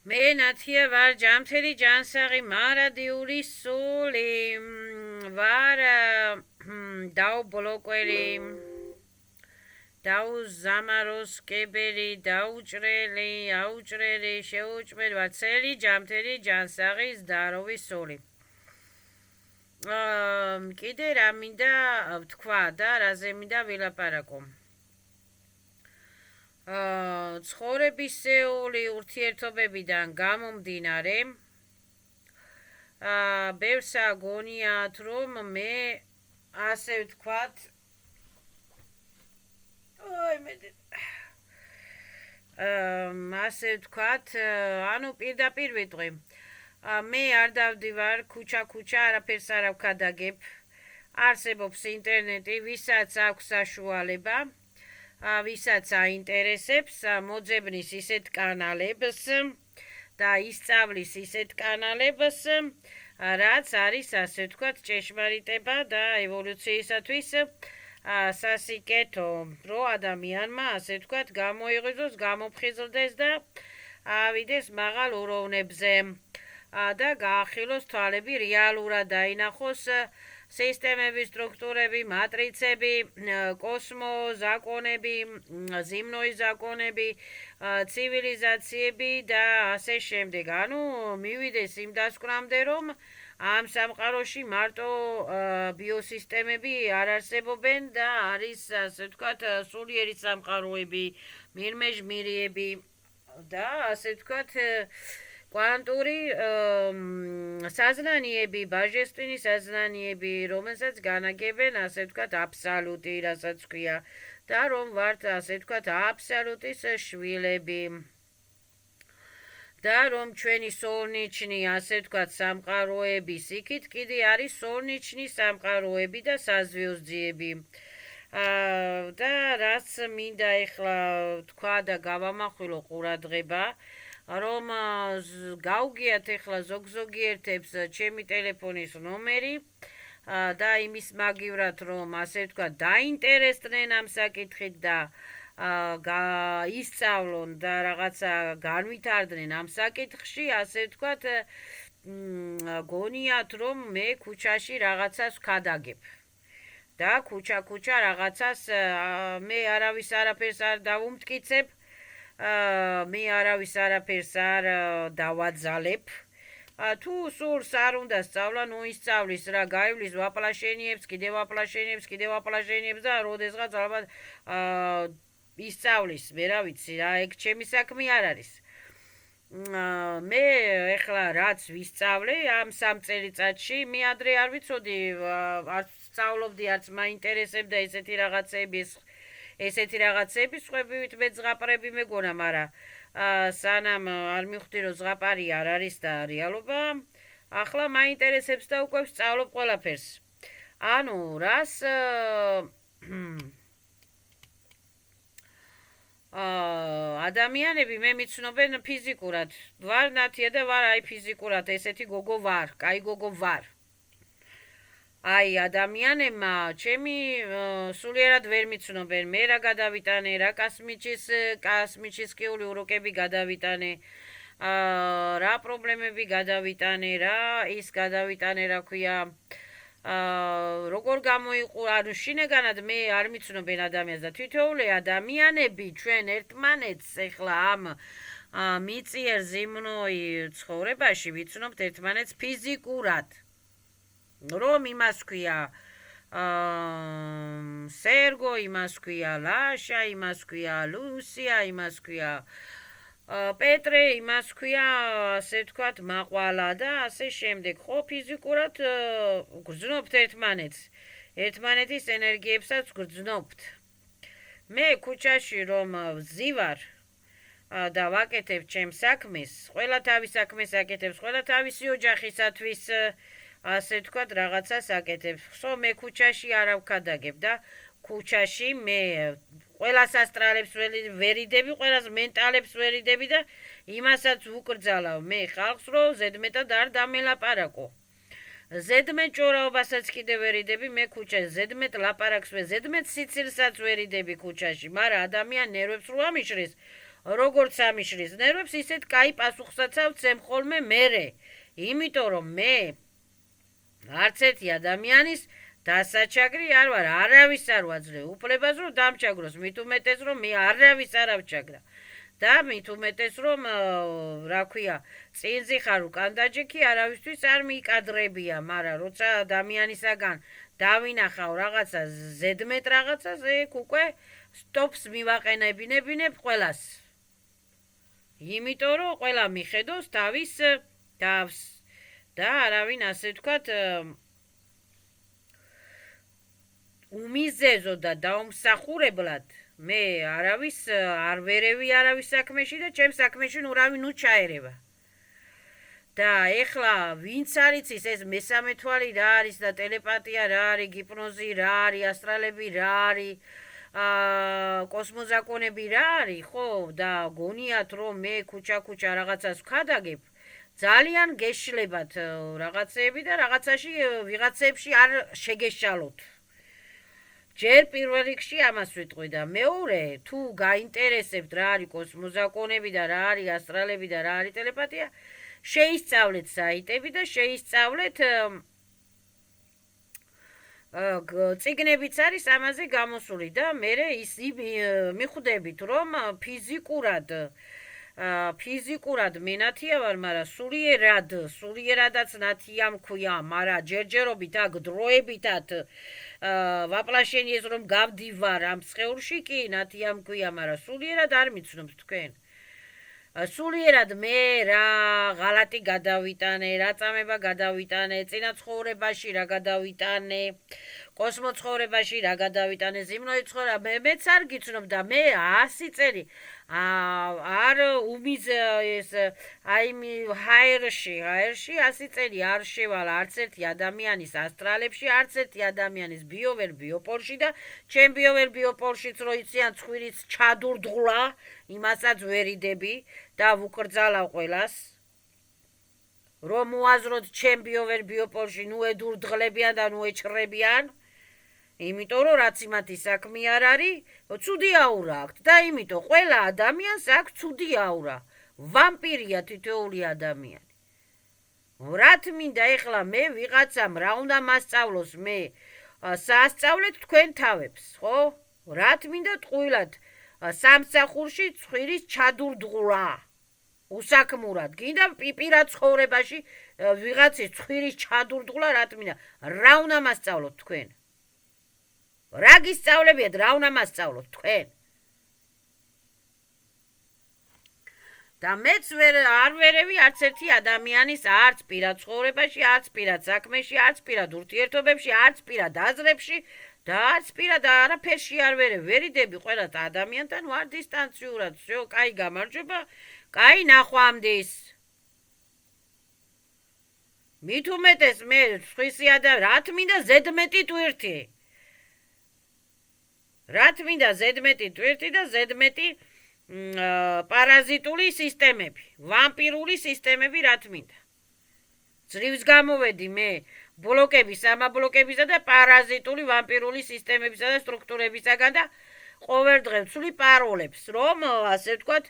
მე ნათია ვარ ჯამთელი ჯანსაღი მარადიული სული ვარ დაუბლოკველი დაუზამაროსკებელი დაუჭრელი აუჭრელი შეუჭმელი ვარ წელი ჯამთელი ჯანსაღი ზდაროვი სული კიდე რა მინდა ვთქვა და რაზე მინდა ვილაპარაკო ცხოვრებისეული ურთიერთობებიდან გამომდინარე ბევრსა გონიათ რომ მე ასე ვთქვათ ასე ვთქვათ ანუ პირდაპირ ვიტყვი მე არ დავდივარ ქუჩა არაფერს არ ავქადაგებ არსებობს ინტერნეტი ვისაც აქვს საშუალება ვისაც აინტერესებს მოძებნის ისეთ კანალებს და ისწავლის ისეთ კანალებს რაც არის ასე ვთქვათ ჭეშმარიტება და ევოლუციისათვის სასიკეთო რო ადამიანმა ასე ვთქვათ გამოიღოს გამოფხიზლდეს და ავიდეს მაღალ უროვნებზე და გაახილოს თვალები რეალურად დაინახოს სისტემები, სტრუქტურები, მატრიცები, კოსმოზაკონები, ზიმნოის ზაკონები, ცივილიზაციები და ასე შემდეგ. ანუ მივიდეს იმ დასკვნამდე, რომ ამ სამყაროში მარტო ბიოსისტემები არ არსებობენ და არის ასე ვთქვათ სულიერი სამყაროები, მირმეჟმირიები და ასე ვთქვათ კვანტური საზნანიები, ბაჟესტვინი საზნანიები, რომელსაც განაგებენ ასე ვთქვათ აბსოლუტი, რასაც ქვია და რომ ვართ ასე ვთქვათ აბსოლუტის შვილები და რომ ჩვენი სოლნიჩნი ასე ვთქვათ სამყაროების იქით კიდე არის სოლნიჩნი სამყაროები და საზვიოზძიები და რაც მინდა ეხლა თქვა და გავამახვილო ყურადღება რომ გავგიათ ეხლა ზოგიერთებს ჩემი ტელეფონის ნომერი და იმის მაგივრად რომ ასე ვთქვათ დაინტერესდნენ ამ საკითხით და ისწავლონ და რაღაცა განვითარდნენ ამ საკითხში ასე ვთქვათ გონიათ რომ მე ქუჩაში რაღაცას ვქადაგებ და ქუჩა რაღაცას მე არავის არაფერს არ დავუმტკიცებ მე არავის არაფერს არ დავაძალებ თუ სულს არ უნდა სწავლა ნუ ისწავლის რა გაივლის ვაპლაშენიებს და როდესღაც ალბათ ისწავლის მე რა ვიცი რა ეგ ჩემი საქმე არ არის მე ეხლა რაც ვისწავლე ამ 3 წელიწადში მე ადრე არ ვიცოდი არც სწავლობდი არც მაინტერესებდა ესეთი რაღაცები სხვებივით მე ზღაპრები მეგონა მაგრამ სანამ არ მივხვდი რომ ზღაპარი არ არის და რეალობა ახლა მაინტერესებს და უკვე ვსწავლობ ყველაფერს ანუ რას ადამიანები მე მიცნობენ ფიზიკურად ვარ ნათია და ვარ აი ფიზიკურად ესეთი გოგო ვარ კაი გოგო ვარ აი ადამიანებმა ჩემი სულიერად ვერ მიცნობენ მე რა გადავიტანე რა კასმიჩისკიული урокები გადავიტანე რა პრობლემები გადავიტანე რა ის გადავიტანე რა ქვია როგორ გამოიყო ანუ შინაგანად მე არ მიცნობენ ადამიანს და თითოეული ადამიანები ჩვენ ერთმანეთს ეხლა ამ მიწიერ ზიმნოი ცხოვრებაში ვიცნობთ ერთმანეთს ფიზიკურად რომ იმას ქვია სერგო, იმას ქვია ლაშა, იმას ქვია ლუსია, იმას ქვია პეტრე, იმას ქვია ასე ვთქვათ მაყვალა და ასე შემდეგ ხო ფიზიკურად გრძნობთ ერთმანეთის ენერგიებსაც გრძნობთ მე ქუჩაში რომ ვზივარ და ვაკეთებ ჩემს საქმეს ყველა თავის საქმეს აკეთებს ყველა თავისი ოჯახისათვის ასე ვთქვათ რაღაცას აკეთებ ხო მე ქუჩაში არ ავქადაგებ და ქუჩაში მე ყველას ასტრალებს ვერიდები ყველას მენტალებს ვერიდები და იმასაც ვუკრძალავ მე ხალხს რომ ზედმეტად არ დამელაპარაკო ზედმეტ ჭორაობასაც კიდე ვერიდები მე ქუჩაში ზედმეტ ლაპარაკს ზედმეტ სიცილსაც ვერიდები ქუჩაში მაგრამ ადამიან ნერვებს რო ამიშრეს როგორც ამიშრის ნერვებს, ისეთ კაი პასუხსაც ავცემ ხოლმე მერე. იმიტომ რომ მე არც ერთი ადამიანის დასაჩაგრი არ ვარ, არავის არ ვაძლევ უფლებას რომ დამჩაგროს, მით უმეტეს რომ მე არავის არ ავჩაგრა. და მით უმეტეს რომ რა ქვია, წინზე ხარ უკან დაჯექი, არავისთვის არ მიიკადრებია, მაგრამ როცა ადამიანისაგან დავინახავ რაღაცა ზედმეტ რაღაცას, ეგ უკვე სტოპს მივაყენებინებ ყველას. იმიტომ რომ ყველა მიხედოს თავის თავს და არავინ ასე ვთქვათ უმიზეზო და დაუმსახურებლად მე არავის არ ვერევი არავის საქმეში და ჩემ საქმეში ნურავინ უჩაერება. და ეხლა ვინც არ იცის ეს მესამე თვალი რა არის და ტელეპათია რა არის, ჰიპნოზი რა არის, ასტრალები რა არის, კოსმოზაკონები რა არის, ხო, და გონიათ რომ მე ქუჩა რაღაცას ვქადაგებ, ძალიან გეშლებათ რაღაცეები და რაღაცაში ვიღაცებში არ შეგეშალოთ. ჯერ პირველ რიგში ამას ვიტყვი და მეორე, თუ გაინტერესებთ რა არის კოსმოზაკონები და რა არის ასტრალები და რა არის ტელეპათია, შეისწავლეთ საიტები და შეისწავლეთ წიგნებიც არის ამაზე გამოსული და მე მიხვდებით რომ ფიზიკურად მე ნათია ვარ, მაგრამ სულიერადაც ნათია მქვია, მაგრამ ჯერჯერობით აქ დროებითად ვაპლაშენიეს რომ გავდივარ ამ სხეულში კი ნათია მქვია, მაგრამ სულიერად არ მიცნობთ თქვენ. სულიერად მე რა ღალატი გადავიტანე, რა წამება გადავიტანე, წინა ცხოვრებაში რა გადავიტანე, კოსმოცხოვრებაში რა გადავიტანე, ზიმნოი ცხოვრება, მეც არ გიცნობ და მე 100 წელი არ ეს ჰაერში 100 წელი არ შევალ არც ერთი ადამიანის ასტრალებში, არც ერთი ადამიანის ბიოვერ ბიოპოლში და ჩემ ბიოვერ ბიოპოლშიც რო იციან ცხვირის ჩადურდღლა, იმასაც ვერიდები და ვუკრძალავ ყველას. რომ მოაზროთ ჩემ ბიოვერ ბიოპოლში ნუ ედურდღლებიან და ნუ ეჭრებიან. იმიტომ რომ რაც იმათი საქმე არ არის, ცუდი აურა აქვთ და იმიტომ ყველა ადამიანს აქვს ცუდი აურა. ვამპირია თითოეული ადამიანი. რათ მინდა ეხლა მე ვიღაცამ რა უნდა მასწავლოს მე საასწავლეთ თქვენ თავებს, ხო? რათ მინდა ტყუილად სამსახურში ცხვირის ჩადურდღლა. უსაქმურად, გინდა პირად ცხოვრებაში ვიღაცის ცხვირის ჩადურდღლა რათ მინდა, რა უნდა მასწავლოთ თქვენ? რა გისწავლებიათ, რა უნდა მასწავლოთ თქვენ? და მეც არ ვერევი არც ერთი ადამიანის არც პირად ცხოვრებაში, არც პირად საქმეში, არც პირად ურთიერთობებში, არც პირად აზრებში და არც პირად არაფერში არ ვერიდები ყველათ ადამიანთან ვარ დისტანციურად. всё, კაი გამარჯობა, კაი ნახვამდის. მით უმეტეს მე სხვისი რათ მინდა ზედმეტი ტვირთი. რათ მინდა ზედმეტი ტვირთი და ზედმეტი პარაზიტული სისტემები, ვამპირული სისტემები რათ მინდა. ძლივს გამოვედი მე ბლოკების, ამაბლოკებისა და პარაზიტული ვამპირული სისტემებისა და სტრუქტურებისაგან და ყოველდღე ვცვლი პაროლებს, რომ ასე ვთქვათ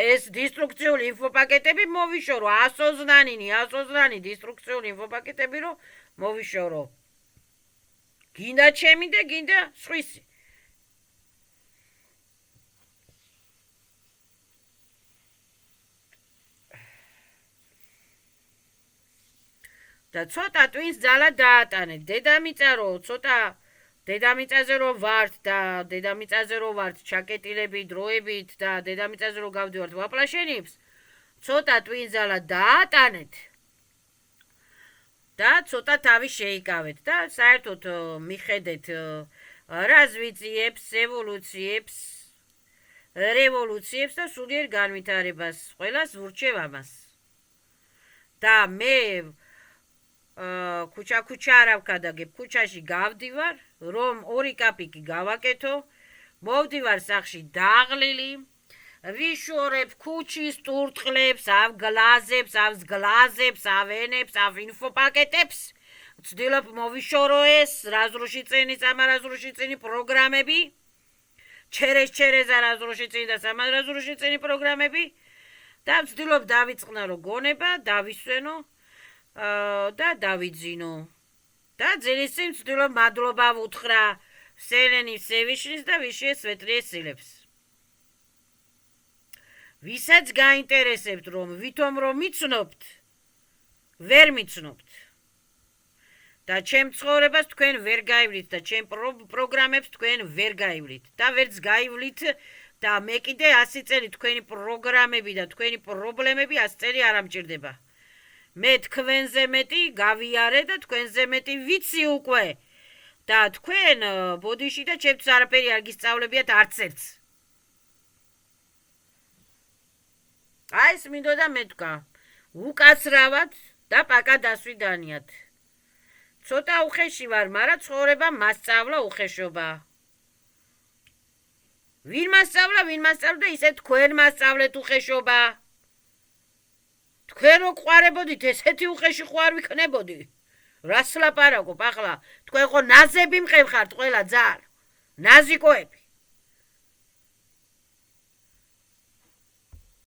ეს დისტრუქციული ინფოპაკეტები მოვიშორო, ასოზნანი დისტრუქციული ინფოპაკეტები რომ მოვიშორო. გინდა ჩემი და გინდა სხვისი. და ცოტა ტვინს ძალა დაატანეთ. დედამიწაზე რომ ვართ და დედამიწაზე რომ ვართ ჩაკეტილები დროებით და დედამიწაზე რომ გავდივართ ვაპლაშენებს, ცოტა ტვინს ძალა დაატანეთ. და ცოტა თავი შეიკავეთ და საერთოდ მიხედეთ რაზვიციებს, ევოლუციებს, რევოლუციებს და სულიერ განვითარებას. ყველას ვურჩევ ამას. და მე ქუჩა არ ავქადაგებ, ქუჩაში გავდივარ, რომ 2 კაპიკი გავაკეთო, მოვდივარ სახლში დაღლილი, ვიშორებ ქუჩის ტურტყლებს, ავგლაზებს, ავსგლაზებს, ავენებს, ავინფოპაკეტებს, ვცდილობ მოვიშორო ეს რაზრუში წინის, ამარაზრუში წინი პროგრამები ჩერეზა разрушительные და саморазрушительные პროგრამები და ვცდილობ დავიწყნარო გონება, დავისვენო და დავიძინო. და ძილის წინ ვცდილობ მადლობა ვუთხრა ვსელენი всевышнис და ვიშიე სვეტრიეს სილებს. ვისაც გაინტერესებთ რომ ვითომ რომ მიცნობთ, ვერ მიცნობთ. და ჩემ ცხოვრებას თქვენ ვერ გაივლით და ჩემ პროგრამებს თქვენ ვერ გაივლით და ვერც გაივლით და მე კიდე 100 წელი თქვენი პროგრამები და თქვენი პრობლემები 100 წელი არ ამჭირდება. მე თქვენზე მეტი გავიარე და თქვენზე მეტი ვიცი უკვე და თქვენ ბოდიში და ჩემთვის არაფერი არ გისწავლებიათ არც ერთს. აი ეს მინდოდა მეთქვა. უკაცრავად და პაკა დასვიდანიათ. ცოტა უხეში ვარ, მაგრამ ცხოვრება მასწავლა უხეშობა. ვინ მასწავლა ისე თქვენ მასწავლეთ უხეშობა. თქვენ რო ყვარებოდით, ესეთი უხეში ყვარ ვიქნებოდი. რას ლაპარაკობ ახლა? თქვენ ხო ნაზები მყევ ხართ ყველა ძარ. ნაზიკოები.